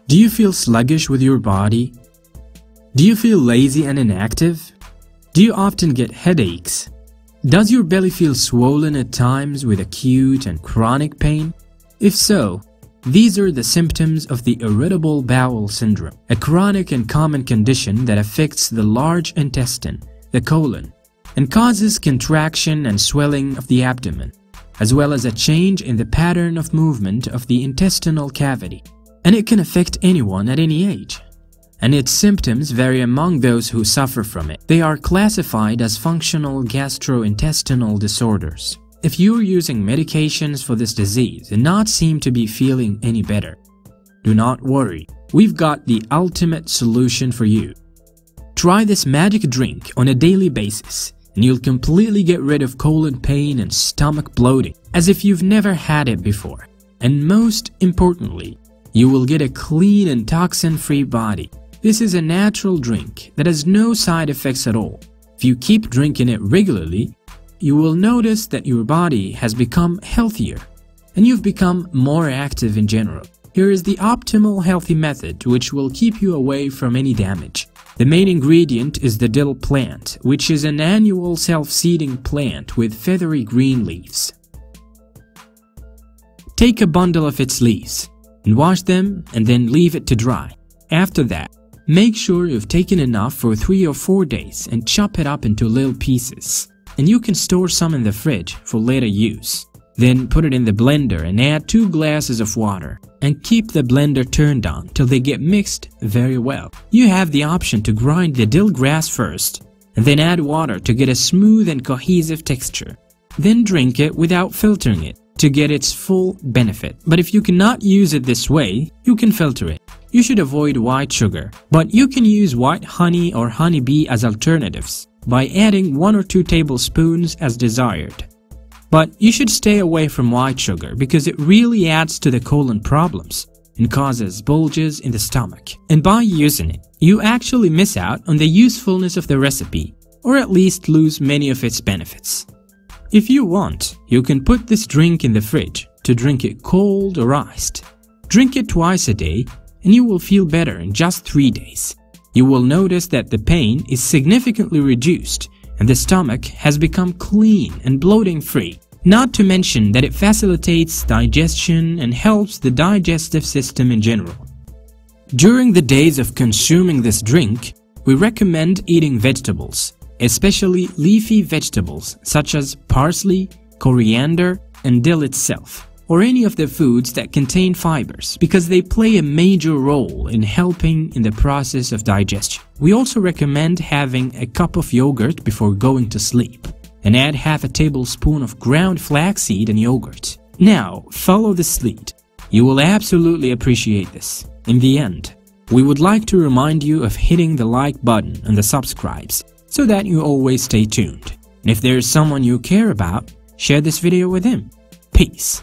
Do you feel sluggish with your body? Do you feel lazy and inactive? Do you often get headaches? Does your belly feel swollen at times with acute and chronic pain? If so, these are the symptoms of the irritable bowel syndrome, a chronic and common condition that affects the large intestine, the colon, and causes contraction and swelling of the abdomen, as well as a change in the pattern of movement of the intestinal cavity. And it can affect anyone at any age. And its symptoms vary among those who suffer from it. They are classified as functional gastrointestinal disorders. If you are using medications for this disease and not seem to be feeling any better, do not worry. We've got the ultimate solution for you. Try this magic drink on a daily basis, and you'll completely get rid of colon pain and stomach bloating as if you've never had it before. And most importantly, you will get a clean and toxin-free body. This is a natural drink that has no side effects at all. If you keep drinking it regularly, you will notice that your body has become healthier and you've become more active in general. Here is the optimal healthy method which will keep you away from any damage. The main ingredient is the dill plant, which is an annual self-seeding plant with feathery green leaves. Take a bundle of its leaves and wash them and then leave it to dry. After that, make sure you've taken enough for 3 or 4 days and chop it up into little pieces. And you can store some in the fridge for later use. Then put it in the blender and add 2 glasses of water and keep the blender turned on till they get mixed very well. You have the option to grind the dill grass first and then add water to get a smooth and cohesive texture. Then drink it without filtering it to get its full benefit. But if you cannot use it this way, you can filter it. You should avoid white sugar, but you can use white honey or honeybee as alternatives by adding 1 or 2 tablespoons as desired. But you should stay away from white sugar because it really adds to the colon problems and causes bulges in the stomach. And by using it, you actually miss out on the usefulness of the recipe, or at least lose many of its benefits. If you want, you can put this drink in the fridge to drink it cold or iced. Drink it twice a day and you will feel better in just 3 days. You will notice that the pain is significantly reduced and the stomach has become clean and bloating free. Not to mention that it facilitates digestion and helps the digestive system in general. During the days of consuming this drink, we recommend eating vegetables, especially leafy vegetables such as parsley, coriander, and dill itself, or any of the foods that contain fibers because they play a major role in helping in the process of digestion. We also recommend having a cup of yogurt before going to sleep and add half a tablespoon of ground flaxseed and yogurt. Now, follow this lead. You will absolutely appreciate this. In the end, we would like to remind you of hitting the like button and the subscribes so that you always stay tuned. And if there is someone you care about, share this video with him. Peace.